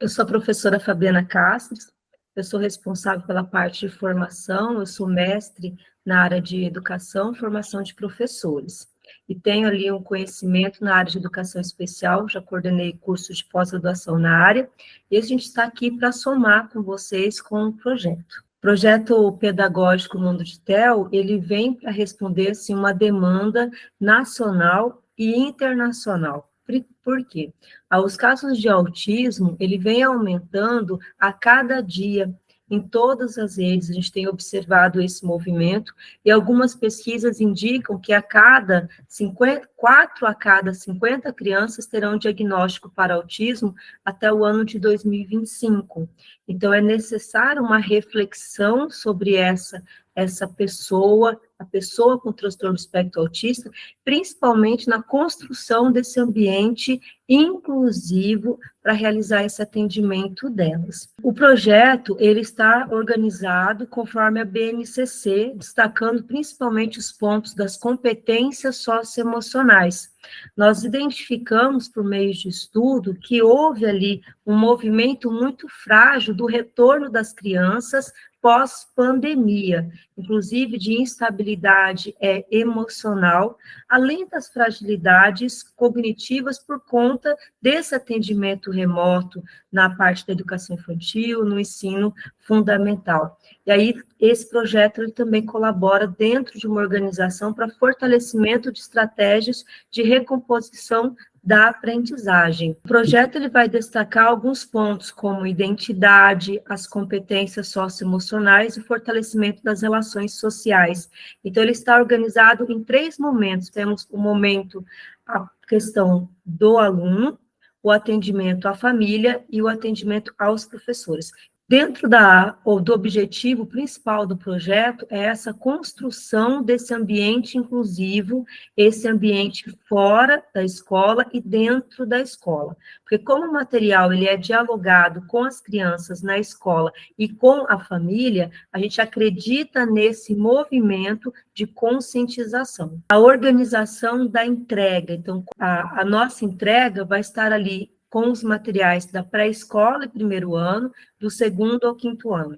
Eu sou a professora Fabiana Castres, eu sou responsável pela parte de formação, eu sou mestre na área de educação e formação de professores. E tenho ali um conhecimento na área de educação especial, já coordenei cursos de pós-graduação na área, e a gente está aqui para somar com vocês com um projeto. O projeto pedagógico Mundo de TEL, ele vem para responder assim, uma demanda nacional e internacional. Por quê? Os casos de autismo, ele vem aumentando a cada dia, em todas as redes, a gente tem observado esse movimento, e algumas pesquisas indicam que 4 a cada 50 crianças terão diagnóstico para autismo até o ano de 2025. Então, é necessário uma reflexão sobre essa pessoa, a pessoa com transtorno do espectro autista, principalmente na construção desse ambiente inclusivo para realizar esse atendimento delas. O projeto, ele está organizado conforme a BNCC, destacando principalmente os pontos das competências socioemocionais. Nós identificamos, por meio de estudo, que houve ali um movimento muito frágil do retorno das crianças pós-pandemia, inclusive de instabilidade emocional, além das fragilidades cognitivas por conta desse atendimento remoto na parte da educação infantil, no ensino fundamental. E aí, esse projeto ele também colabora dentro de uma organização para fortalecimento de estratégias de recomposição da aprendizagem. O projeto ele vai destacar alguns pontos, como identidade, as competências socioemocionais e fortalecimento das relações sociais. Então, ele está organizado em 3 momentos. Temos o momento, a questão do aluno, o atendimento à família e o atendimento aos professores. Dentro do objetivo principal do projeto é essa construção desse ambiente inclusivo, esse ambiente fora da escola e dentro da escola. Porque como o material ele é dialogado com as crianças na escola e com a família, a gente acredita nesse movimento de conscientização. A organização da entrega, então, a nossa entrega vai estar ali com os materiais da pré-escola e primeiro ano, do segundo ao quinto ano.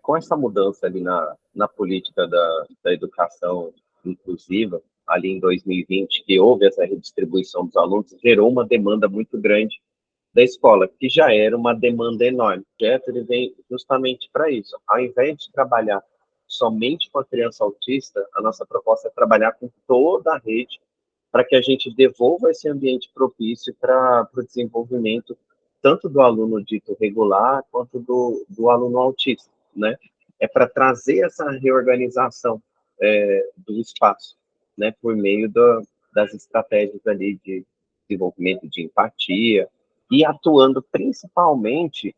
Com essa mudança ali na política da educação inclusiva, ali em 2020, que houve essa redistribuição dos alunos, gerou uma demanda muito grande da escola, que já era uma demanda enorme. O projeto ele vem justamente para isso. Ao invés de trabalhar somente com a criança autista, a nossa proposta é trabalhar com toda a rede para que a gente devolva esse ambiente propício para o desenvolvimento tanto do aluno dito regular quanto do aluno autista, né? É para trazer essa reorganização do espaço, né? Por meio das estratégias ali de desenvolvimento de empatia e atuando principalmente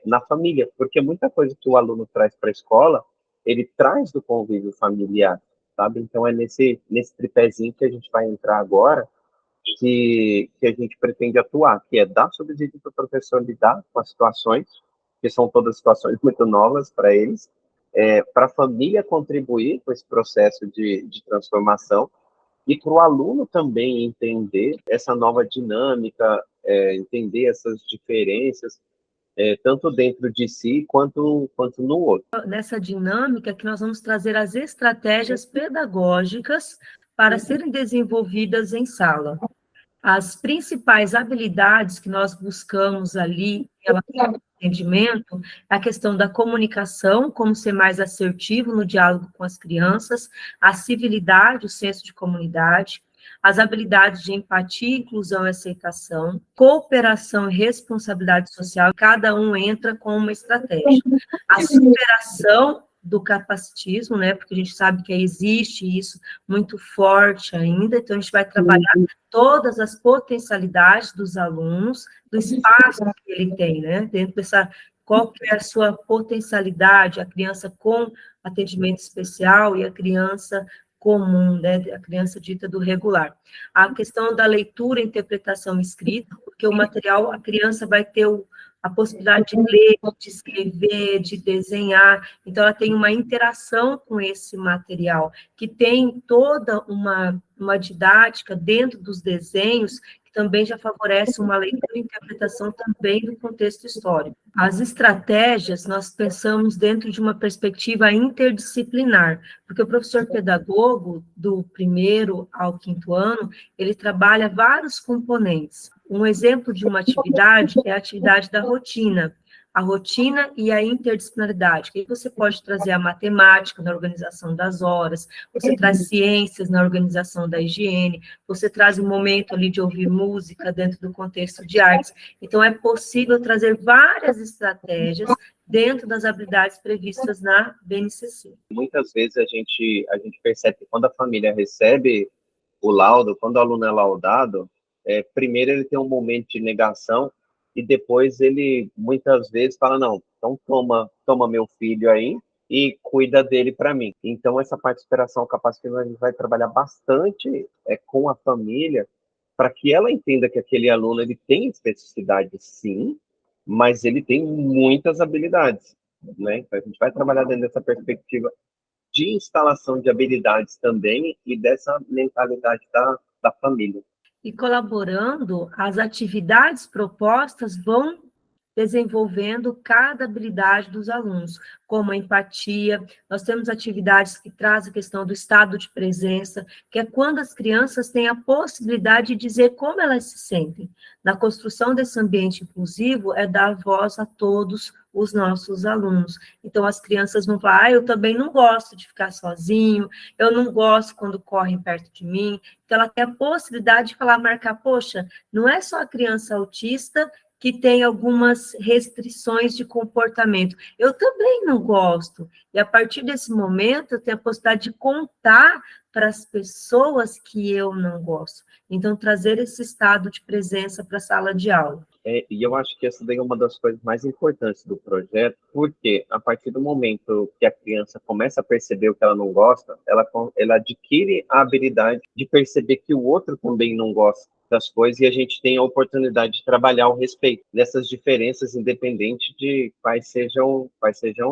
na família, porque muita coisa que o aluno traz para a escola, ele traz do convívio familiar, sabe? Então, é nesse tripézinho que a gente vai entrar agora, que a gente pretende atuar, que é dar subsídio para o professor lidar com as situações, que são todas situações muito novas para eles, para a família contribuir com esse processo de transformação, e para o aluno também entender essa nova dinâmica, entender essas diferenças, tanto dentro de si quanto no outro. Nessa dinâmica que nós vamos trazer as estratégias pedagógicas para serem desenvolvidas em sala. As principais habilidades que nós buscamos ali em relação ao atendimento é a questão da comunicação, como ser mais assertivo no diálogo com as crianças, a civilidade, o senso de comunidade, as habilidades de empatia, inclusão e aceitação, cooperação e responsabilidade social, cada um entra com uma estratégia. A superação do capacitismo, né, porque a gente sabe que existe isso muito forte ainda, então a gente vai trabalhar todas as potencialidades dos alunos, do espaço que ele tem, né, dentro dessa, qual que é a sua potencialidade, a criança com atendimento especial e a criança comum, né, a criança dita do regular. A questão da leitura, interpretação e escrita, porque o material, a criança vai ter a possibilidade de ler, de escrever, de desenhar, então ela tem uma interação com esse material, que tem toda uma didática dentro dos desenhos, também já favorece uma leitura e interpretação também do contexto histórico. As estratégias, nós pensamos dentro de uma perspectiva interdisciplinar, porque o professor pedagogo, do 1º ao 5º ano, ele trabalha vários componentes. Um exemplo de uma atividade é a atividade da rotina, a rotina e a interdisciplinaridade, que você pode trazer a matemática na organização das horas, você traz ciências na organização da higiene, você traz um momento ali de ouvir música dentro do contexto de artes. Então, é possível trazer várias estratégias dentro das habilidades previstas na BNCC. Muitas vezes a gente percebe que quando a família recebe o laudo, quando o aluno é laudado, primeiro ele tem um momento de negação e depois ele, muitas vezes, fala, não, então toma meu filho aí e cuida dele para mim. Então, essa parte de superação capacitiva, a gente vai trabalhar bastante com a família para que ela entenda que aquele aluno ele tem especificidade, sim, mas ele tem muitas habilidades, né? Então, a gente vai trabalhar dentro dessa perspectiva de instalação de habilidades também e dessa mentalidade da família. E colaborando, as atividades propostas vão desenvolvendo cada habilidade dos alunos, como a empatia. Nós temos atividades que trazem a questão do estado de presença, que é quando as crianças têm a possibilidade de dizer como elas se sentem. Na construção desse ambiente inclusivo, é dar voz a todos os nossos alunos. Então, as crianças vão falar, eu também não gosto de ficar sozinho, eu não gosto quando correm perto de mim. Então, ela tem a possibilidade de falar, marcar, poxa, não é só a criança autista que tem algumas restrições de comportamento. Eu também não gosto. E a partir desse momento, eu tenho a possibilidade de contar para as pessoas que eu não gosto. Então, trazer esse estado de presença para a sala de aula. E eu acho que essa daí é uma das coisas mais importantes do projeto, porque a partir do momento que a criança começa a perceber o que ela não gosta, ela adquire a habilidade de perceber que o outro também não gosta das coisas e a gente tem a oportunidade de trabalhar o respeito dessas diferenças, independente de quais sejam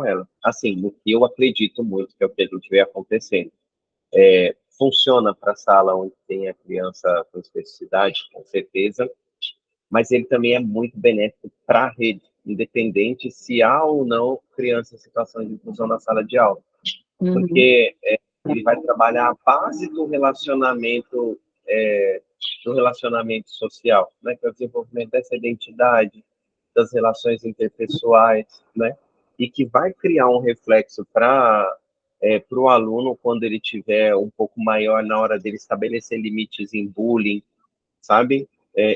elas. Assim, no que eu acredito muito, que é o que a gente vê acontecendo. Funciona para a sala onde tem a criança com especificidade, com certeza, mas ele também é muito benéfico para a rede, independente se há ou não criança em situação de inclusão na sala de aula. Porque ele vai trabalhar a base do relacionamento social, né, que é o desenvolvimento dessa identidade, das relações interpessoais, né, e que vai criar um reflexo para o aluno quando ele tiver um pouco maior na hora dele estabelecer limites em bullying, sabe?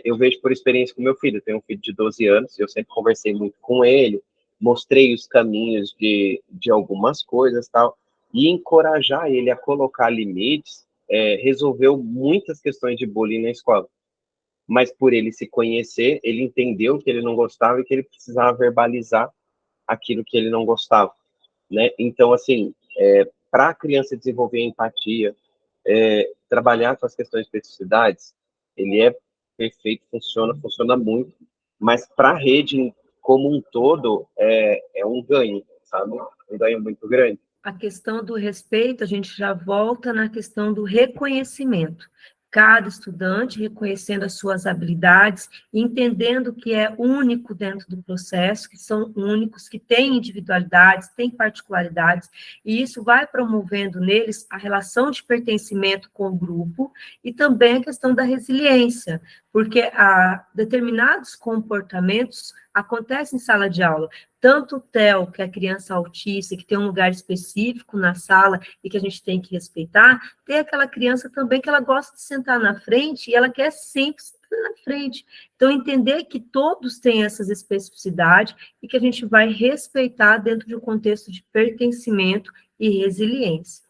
Eu vejo por experiência com meu filho, eu tenho um filho de 12 anos, eu sempre conversei muito com ele, mostrei os caminhos de algumas coisas tal, e encorajar ele a colocar limites resolveu muitas questões de bullying na escola. Mas por ele se conhecer, ele entendeu que ele não gostava e que ele precisava verbalizar aquilo que ele não gostava, né? Então, assim, para a criança desenvolver empatia, trabalhar com as questões de especificidades, ele é perfeito, funciona muito, mas para a rede como um todo, é um ganho, sabe? Um ganho muito grande. A questão do respeito, a gente já volta na questão do reconhecimento. Cada estudante reconhecendo as suas habilidades, entendendo que é único dentro do processo, que são únicos, que têm individualidades, têm particularidades, e isso vai promovendo neles a relação de pertencimento com o grupo e também a questão da resiliência, porque determinados comportamentos acontecem em sala de aula. Tanto o TEL, que é a criança autista, que tem um lugar específico na sala e que a gente tem que respeitar, tem aquela criança também que ela gosta de sentar na frente e ela quer sempre sentar na frente. Então, entender que todos têm essas especificidades e que a gente vai respeitar dentro de um contexto de pertencimento e resiliência.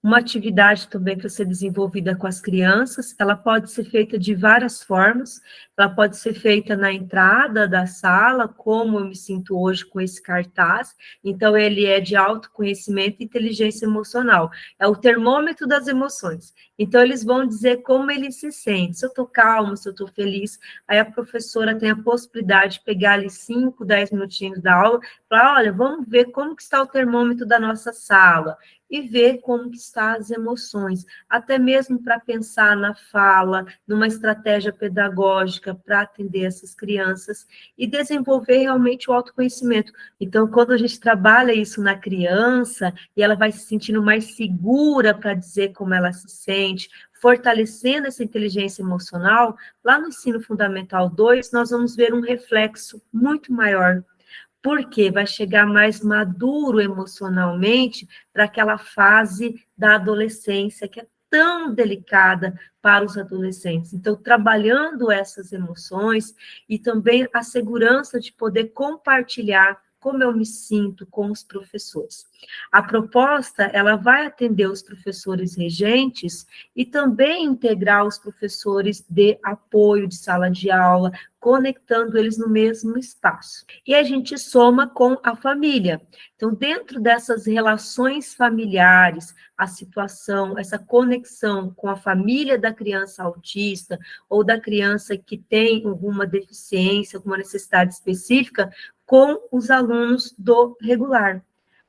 Uma atividade também para ser desenvolvida com as crianças, ela pode ser feita de várias formas, ela pode ser feita na entrada da sala, como eu me sinto hoje com esse cartaz, então ele é de autoconhecimento e inteligência emocional, é o termômetro das emoções, então eles vão dizer como eles se sentem, se eu estou calmo, se eu estou feliz, aí a professora tem a possibilidade de pegar ali 5, 10 minutinhos da aula, Falar, olha, vamos ver como que está o termômetro da nossa sala e ver como que estão as emoções, até mesmo para pensar na fala, numa estratégia pedagógica para atender essas crianças e desenvolver realmente o autoconhecimento. Então, quando a gente trabalha isso na criança e ela vai se sentindo mais segura para dizer como ela se sente, fortalecendo essa inteligência emocional, lá no ensino fundamental 2, nós vamos ver um reflexo muito maior, porque vai chegar mais maduro emocionalmente para aquela fase da adolescência, que é tão delicada para os adolescentes. Então, trabalhando essas emoções e também a segurança de poder compartilhar como eu me sinto com os professores. A proposta, ela vai atender os professores regentes e também integrar os professores de apoio de sala de aula, conectando eles no mesmo espaço. E a gente soma com a família. Então, dentro dessas relações familiares, a situação, essa conexão com a família da criança autista ou da criança que tem alguma deficiência, alguma necessidade específica, com os alunos do regular.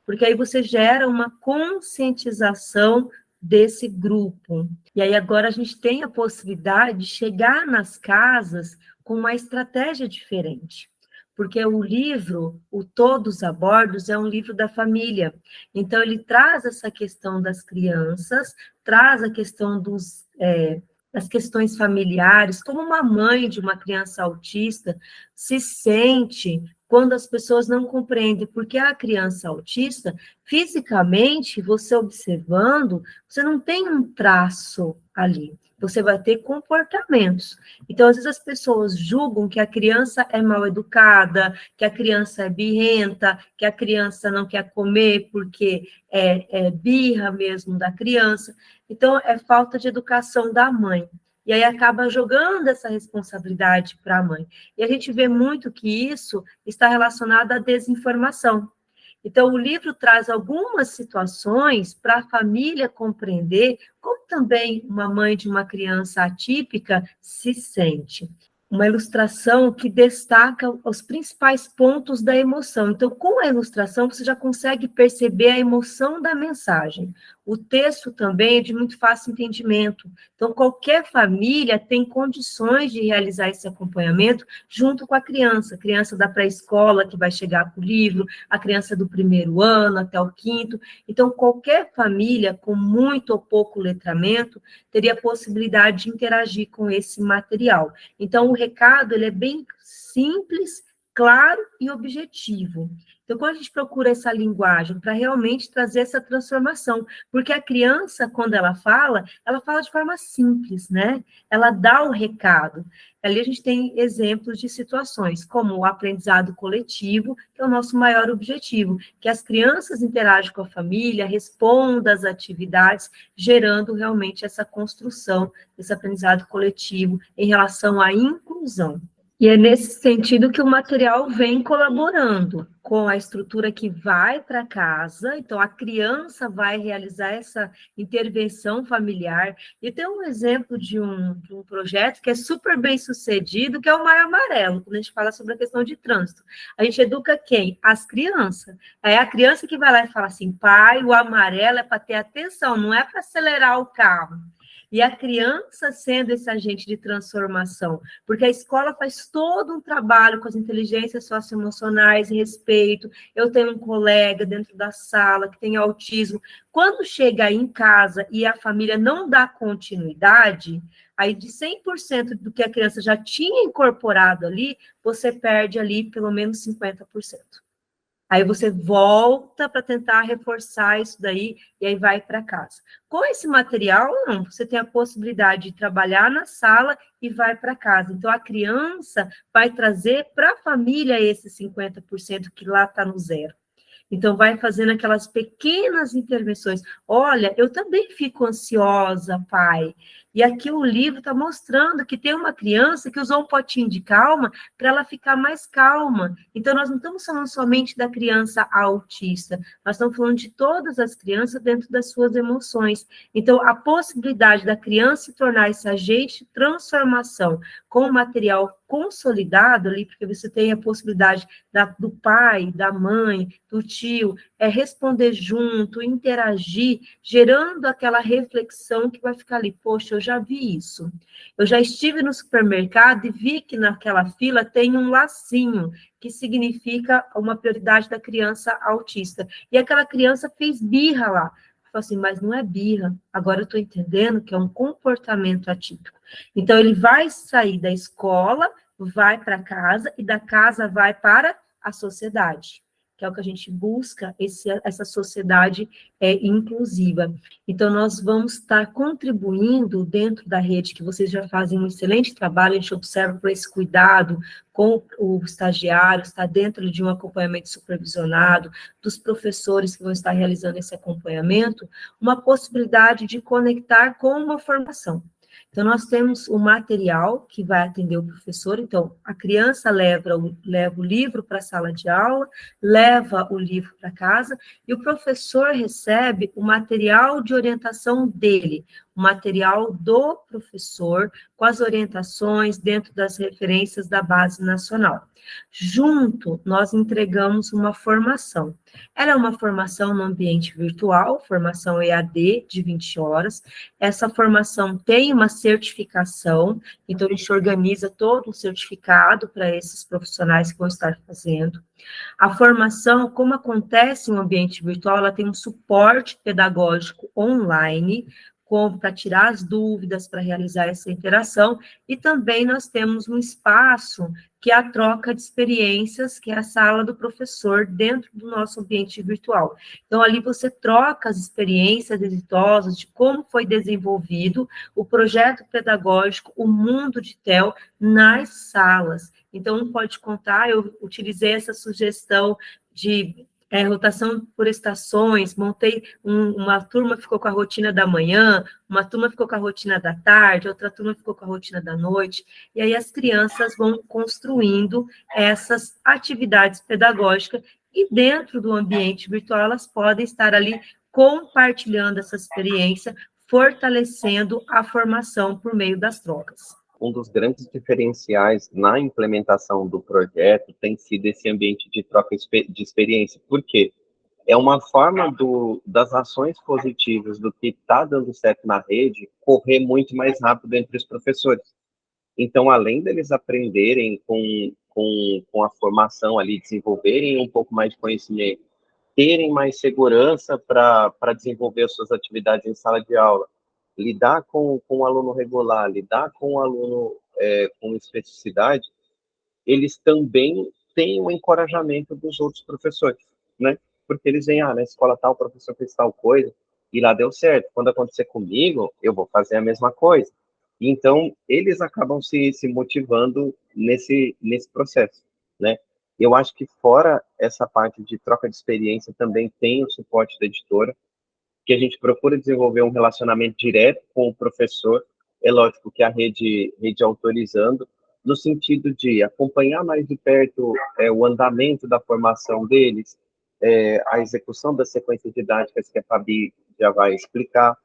Porque aí você gera uma conscientização desse grupo. E aí agora a gente tem a possibilidade de chegar nas casas com uma estratégia diferente. Porque o livro, o Todos a Bordos, é um livro da família. Então, ele traz essa questão das crianças, traz a questão das questões familiares, como uma mãe de uma criança autista se sente quando as pessoas não compreendem, porque a criança autista, fisicamente, você observando, você não tem um traço ali, você vai ter comportamentos. Então, às vezes as pessoas julgam que a criança é mal educada, que a criança é birrenta, que a criança não quer comer porque é birra mesmo da criança. Então, é falta de educação da mãe. E aí acaba jogando essa responsabilidade para a mãe. E a gente vê muito que isso está relacionado à desinformação. Então, o livro traz algumas situações para a família compreender como também uma mãe de uma criança atípica se sente. Uma ilustração que destaca os principais pontos da emoção. Então, com a ilustração, você já consegue perceber a emoção da mensagem. O texto também é de muito fácil entendimento. Então, qualquer família tem condições de realizar esse acompanhamento junto com a criança da pré-escola que vai chegar com o livro, a criança do primeiro ano até o quinto. Então, qualquer família com muito ou pouco letramento teria a possibilidade de interagir com esse material. Então, o recado ele é bem simples, claro e objetivo. Então, quando a gente procura essa linguagem para realmente trazer essa transformação, porque a criança, quando ela fala de forma simples, né? Ela dá o recado. Ali a gente tem exemplos de situações, como o aprendizado coletivo, que é o nosso maior objetivo, que as crianças interagem com a família, respondam às atividades, gerando realmente essa construção desse aprendizado coletivo em relação à inclusão. E é nesse sentido que o material vem colaborando com a estrutura que vai para casa, então a criança vai realizar essa intervenção familiar. E tem um exemplo de um projeto que é super bem sucedido, que é o Mar Amarelo, quando a gente fala sobre a questão de trânsito. A gente educa quem? As crianças. É a criança que vai lá e fala assim, pai, o amarelo é para ter atenção, não é para acelerar o carro. E a criança sendo esse agente de transformação, porque a escola faz todo um trabalho com as inteligências socioemocionais, respeito. Eu tenho um colega dentro da sala que tem autismo. Quando chega aí em casa e a família não dá continuidade, aí de 100% do que a criança já tinha incorporado ali, você perde ali pelo menos 50%. Aí você volta para tentar reforçar isso daí e aí vai para casa. Com esse material, não, você tem a possibilidade de trabalhar na sala e vai para casa. Então, a criança vai trazer para a família esses 50% que lá está no zero. Então, vai fazendo aquelas pequenas intervenções. Olha, eu também fico ansiosa, pai. E aqui o livro está mostrando que tem uma criança que usou um potinho de calma para ela ficar mais calma. Então, nós não estamos falando somente da criança autista, nós estamos falando de todas as crianças dentro das suas emoções. Então, a possibilidade da criança se tornar esse agente de transformação com o material consolidado ali, porque você tem a possibilidade do pai, da mãe, do tio, responder junto, interagir, gerando aquela reflexão que vai ficar ali, poxa, eu já vi isso. Eu já estive no supermercado e vi que naquela fila tem um lacinho, que significa uma prioridade da criança autista. E aquela criança fez birra lá. Falei assim, mas não é birra. Agora eu estou entendendo que é um comportamento atípico. Então, ele vai sair da escola, vai para casa, e da casa vai para a sociedade, que é o que a gente busca, essa sociedade inclusiva. Então, nós vamos estar contribuindo dentro da rede, que vocês já fazem um excelente trabalho, a gente observa por esse cuidado com o estagiário, está dentro de um acompanhamento supervisionado, dos professores que vão estar realizando esse acompanhamento, uma possibilidade de conectar com uma formação. Então, nós temos o material que vai atender o professor. Então, a criança leva o livro para a sala de aula, leva o livro para casa, e o professor recebe o material de orientação dele, o material do professor, com as orientações dentro das referências da Base Nacional. Junto, nós entregamos uma formação. Ela é uma formação no ambiente virtual, formação EAD de 20 horas. Essa formação tem uma certificação, então a gente organiza todo um certificado para esses profissionais que vão estar fazendo. A formação, como acontece no ambiente virtual, ela tem um suporte pedagógico online, para tirar as dúvidas, para realizar essa interação, e também nós temos um espaço que é a troca de experiências, que é a sala do professor dentro do nosso ambiente virtual. Então, ali você troca as experiências exitosas de como foi desenvolvido o projeto pedagógico, o mundo de TEL, nas salas. Então, um pode contar, eu utilizei essa sugestão de rotação por estações, montei uma turma ficou com a rotina da manhã, uma turma ficou com a rotina da tarde, outra turma ficou com a rotina da noite, e aí as crianças vão construindo essas atividades pedagógicas, e dentro do ambiente virtual elas podem estar ali compartilhando essa experiência, fortalecendo a formação por meio das trocas. Um dos grandes diferenciais na implementação do projeto tem sido esse ambiente de troca de experiência. Por quê? É uma forma das ações positivas do que está dando certo na rede correr muito mais rápido entre os professores. Então, além deles aprenderem com a formação ali, desenvolverem um pouco mais de conhecimento, terem mais segurança para desenvolver as suas atividades em sala de aula, lidar com o aluno regular, lidar com o aluno com especificidade, eles também têm o encorajamento dos outros professores, né? Porque eles veem, na escola tal, o professor fez tal coisa, e lá deu certo. Quando acontecer comigo, eu vou fazer a mesma coisa. Então, eles acabam se motivando nesse processo, né? Eu acho que fora essa parte de troca de experiência, também tem o suporte da editora, que a gente procura desenvolver um relacionamento direto com o professor. É lógico que a rede autorizando, no sentido de acompanhar mais de perto o andamento da formação deles, a execução das sequências didáticas que a Fabi já vai explicar,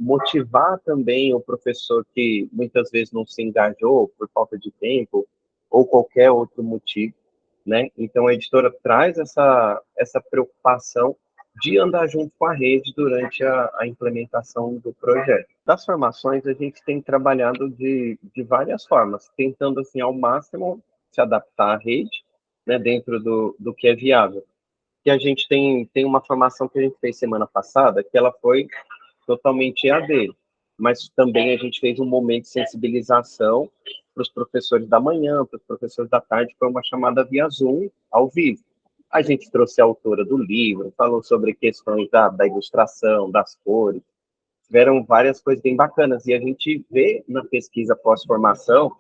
motivar também o professor que muitas vezes não se engajou por falta de tempo ou qualquer outro motivo, né? Então, a editora traz essa preocupação de andar junto com a rede durante a implementação do projeto. Das formações, a gente tem trabalhado de várias formas, tentando, assim, ao máximo se adaptar à rede, né, dentro do que é viável. E a gente tem uma formação que a gente fez semana passada, que ela foi totalmente EAD, mas também a gente fez um momento de sensibilização para os professores da manhã, para os professores da tarde, foi uma chamada via Zoom, ao vivo. A gente trouxe a autora do livro, falou sobre questões da ilustração, das cores, tiveram várias coisas bem bacanas, e a gente vê na pesquisa pós-formação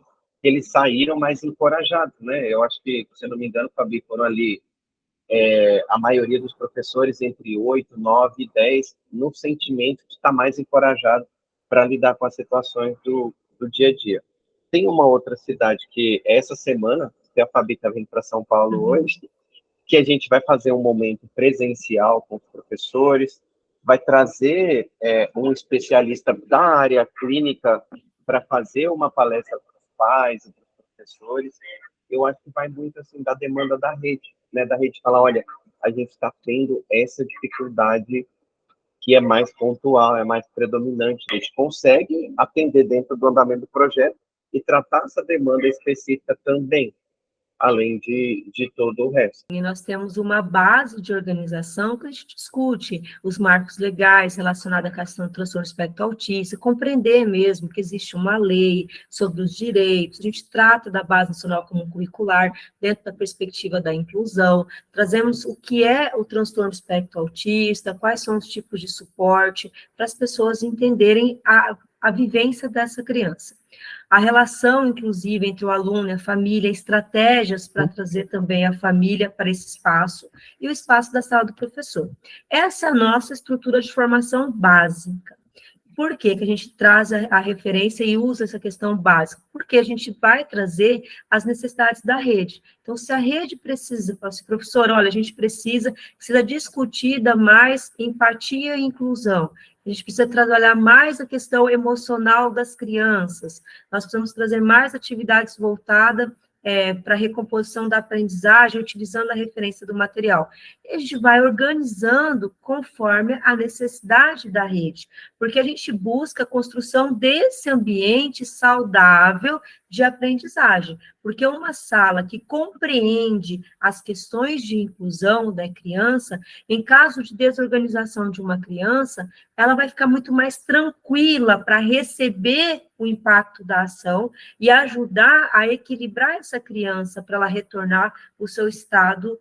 que eles saíram mais encorajados, né? Eu acho que, se eu não me engano, Fabi, foram ali a maioria dos professores entre 8, 9 e 10, no sentimento de estar mais encorajado para lidar com as situações do dia a dia. Tem uma outra cidade que, essa semana, que a Fabi está vindo para São Paulo hoje, que a gente vai fazer um momento presencial com os professores, vai trazer um especialista da área clínica para fazer uma palestra para os pais, professores. Eu acho que vai muito assim da demanda da rede, né? Da rede falar, olha, a gente está tendo essa dificuldade que é mais pontual, é mais predominante. A gente consegue atender dentro do andamento do projeto e tratar essa demanda específica também, além de todo o resto. E nós temos uma base de organização que a gente discute os marcos legais relacionados à questão do transtorno espectro autista, compreender mesmo que existe uma lei sobre os direitos, a gente trata da Base Nacional Comum Curricular dentro da perspectiva da inclusão, trazemos o que é o transtorno espectro autista, quais são os tipos de suporte, para as pessoas entenderem a vivência dessa criança. A relação, inclusive, entre o aluno e a família, estratégias para trazer também a família para esse espaço, e o espaço da sala do professor. Essa é a nossa estrutura de formação básica. Por que que a gente traz a referência e usa essa questão básica? Porque a gente vai trazer as necessidades da rede. Então, se a rede precisa, fala assim, professor, olha, a gente precisa discutir mais empatia e inclusão. A gente precisa trabalhar mais a questão emocional das crianças. Nós precisamos trazer mais atividades voltadas para a recomposição da aprendizagem, utilizando a referência do material. E a gente vai organizando conforme a necessidade da rede, porque a gente busca a construção desse ambiente saudável de aprendizagem, porque uma sala que compreende as questões de inclusão da criança, em caso de desorganização de uma criança, ela vai ficar muito mais tranquila para receber o impacto da ação e ajudar a equilibrar essa criança para ela retornar ao seu estado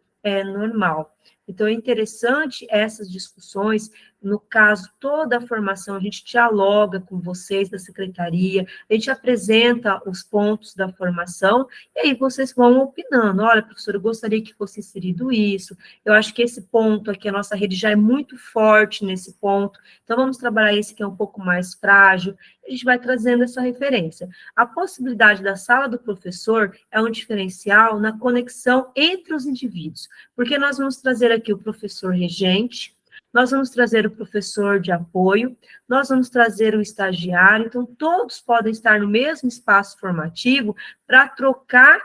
normal. Então, é interessante essas discussões, no caso, toda a formação, a gente dialoga com vocês da secretaria, a gente apresenta os pontos da formação, e aí vocês vão opinando, olha, professor, eu gostaria que fosse inserido isso, eu acho que esse ponto aqui, a nossa rede já é muito forte nesse ponto, então vamos trabalhar esse que é um pouco mais frágil, a gente vai trazendo essa referência. A possibilidade da sala do professor é um diferencial na conexão entre os indivíduos, porque nós vamos trazer aqui o professor regente, nós vamos trazer o professor de apoio, nós vamos trazer o estagiário, então todos podem estar no mesmo espaço formativo para trocar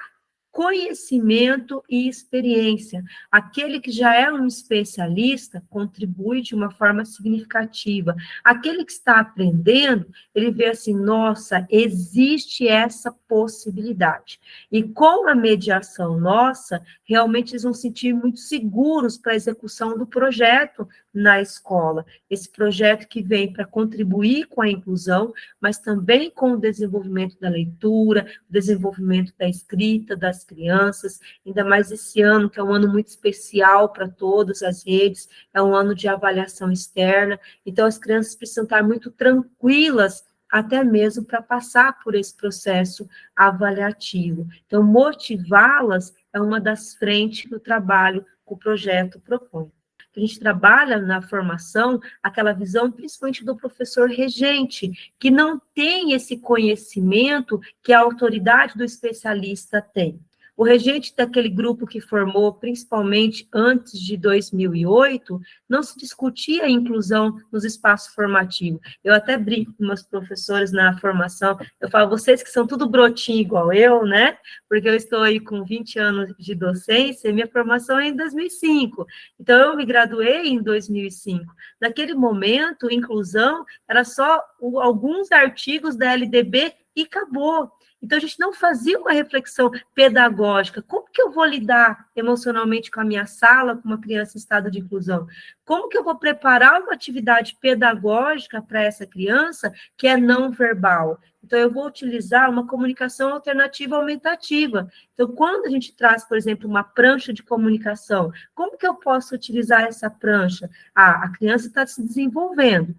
conhecimento e experiência. Aquele que já é um especialista contribui de uma forma significativa. Aquele que está aprendendo, ele vê assim, nossa, existe essa possibilidade. E com a mediação nossa, realmente eles vão se sentir muito seguros para a execução do projeto na escola. Esse projeto que vem para contribuir com a inclusão, mas também com o desenvolvimento da leitura, o desenvolvimento da escrita das crianças, ainda mais esse ano, que é um ano muito especial para todas as redes, é um ano de avaliação externa, então as crianças precisam estar muito tranquilas, até mesmo para passar por esse processo avaliativo. Então, motivá-las é uma das frentes que o trabalho, o projeto propõe. A gente trabalha na formação aquela visão, principalmente do professor regente, que não tem esse conhecimento que a autoridade do especialista tem. O regente daquele grupo que formou, principalmente antes de 2008, não se discutia a inclusão nos espaços formativos. Eu até brinco com meus professores na formação, eu falo, vocês que são tudo brotinho igual eu, né? Porque eu estou aí com 20 anos de docência, e minha formação é em 2005. Então, eu me graduei em 2005. Naquele momento, inclusão era só alguns artigos da LDB e acabou. Então, a gente não fazia uma reflexão pedagógica. Como que eu vou lidar emocionalmente com a minha sala, com uma criança em estado de inclusão? Como que eu vou preparar uma atividade pedagógica para essa criança que é não verbal? Então, eu vou utilizar uma comunicação alternativa aumentativa. Então, quando a gente traz, por exemplo, uma prancha de comunicação, como que eu posso utilizar essa prancha? A criança está se desenvolvendo.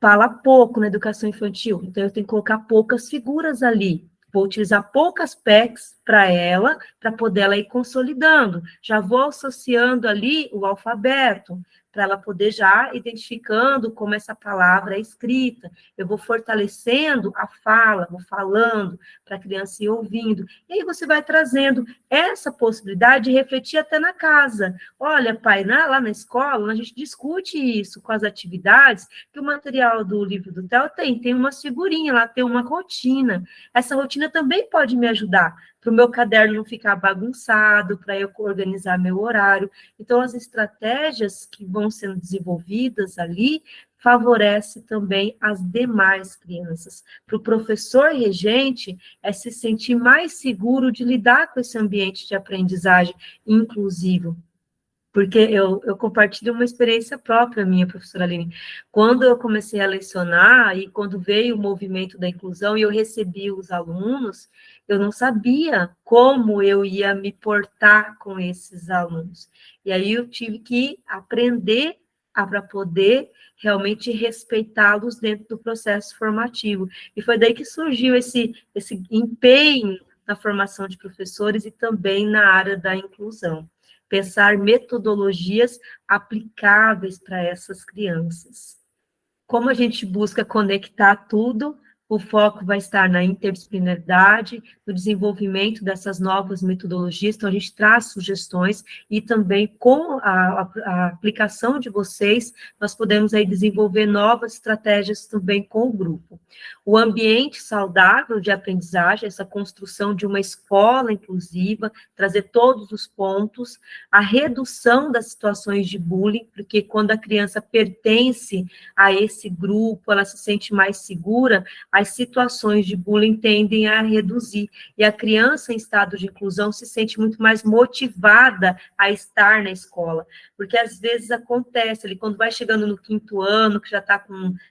Fala pouco na educação infantil, então eu tenho que colocar poucas figuras ali. Vou utilizar poucas PECs para ela, para poder ela ir consolidando. Já vou associando ali o alfabeto. para ela poder já identificando como essa palavra é escrita. Eu vou fortalecendo a fala, vou falando para a criança ir ouvindo. E aí você vai trazendo essa possibilidade de refletir até na casa. Olha, pai, lá na escola, a gente discute isso com as atividades, que o material do livro do Theo tem umas figurinhas lá, tem uma rotina. Essa rotina também pode me ajudar para o meu caderno não ficar bagunçado, para eu organizar meu horário. Então, as estratégias que vão sendo desenvolvidas ali favorece também as demais crianças. Para o professor regente, é se sentir mais seguro de lidar com esse ambiente de aprendizagem inclusivo. Porque eu compartilho uma experiência própria minha, professora Aline. Quando eu comecei a lecionar e quando veio o movimento da inclusão e eu recebi os alunos, eu não sabia como eu ia me portar com esses alunos. E aí eu tive que aprender para poder realmente respeitá-los dentro do processo formativo. E foi daí que surgiu esse empenho na formação de professores e também na área da inclusão. Pensar metodologias aplicáveis para essas crianças. Como a gente busca conectar tudo, o foco vai estar na interdisciplinaridade, no desenvolvimento dessas novas metodologias, então a gente traz sugestões e também com a aplicação de vocês, nós podemos aí desenvolver novas estratégias também com o grupo. O ambiente saudável de aprendizagem, essa construção de uma escola inclusiva, trazer todos os pontos, a redução das situações de bullying, porque quando a criança pertence a esse grupo, ela se sente mais segura, as situações de bullying tendem a reduzir, e a criança em estado de inclusão se sente muito mais motivada a estar na escola, porque às vezes acontece, ele quando vai chegando no 5º ano, que já está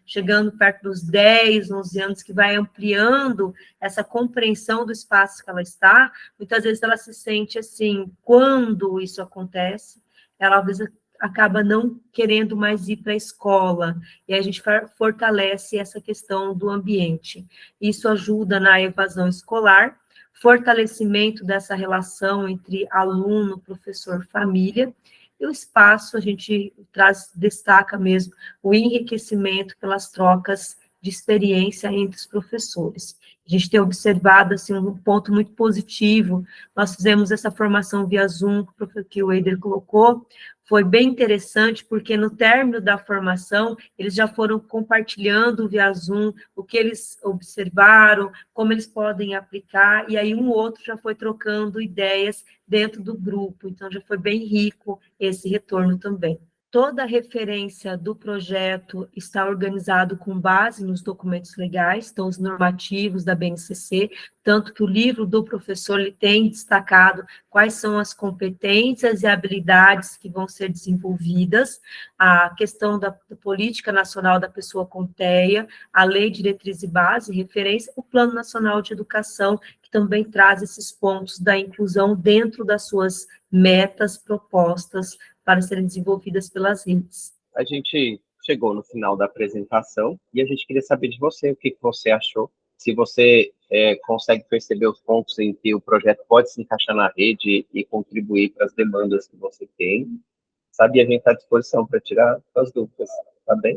chegando perto dos 10, 11 anos, que vai ampliando essa compreensão do espaço que ela está, muitas vezes ela se sente assim, quando isso acontece, ela às vezes acaba não querendo mais ir para a escola, e a gente fortalece essa questão do ambiente. Isso ajuda na evasão escolar, fortalecimento dessa relação entre aluno, professor, família, e o espaço, a gente destaca mesmo o enriquecimento pelas trocas de experiência entre os professores. A gente tem observado assim, um ponto muito positivo, nós fizemos essa formação via Zoom, que o Eider colocou, foi bem interessante, porque no término da formação, eles já foram compartilhando via Zoom o que eles observaram, como eles podem aplicar, e aí um outro já foi trocando ideias dentro do grupo, então já foi bem rico esse retorno também. Toda a referência do projeto está organizado com base nos documentos legais, então os normativos da BNCC, tanto que o livro do professor ele tem destacado quais são as competências e habilidades que vão ser desenvolvidas, a questão da Política Nacional da Pessoa com TEA, a Lei de Diretriz e Base, referência, o Plano Nacional de Educação, que também traz esses pontos da inclusão dentro das suas metas propostas para serem desenvolvidas pelas redes. A gente chegou no final da apresentação e a gente queria saber de você, o que você achou, se você consegue perceber os pontos em que o projeto pode se encaixar na rede e contribuir para as demandas que você tem, sabe? E a gente está à disposição para tirar as dúvidas, tá bem?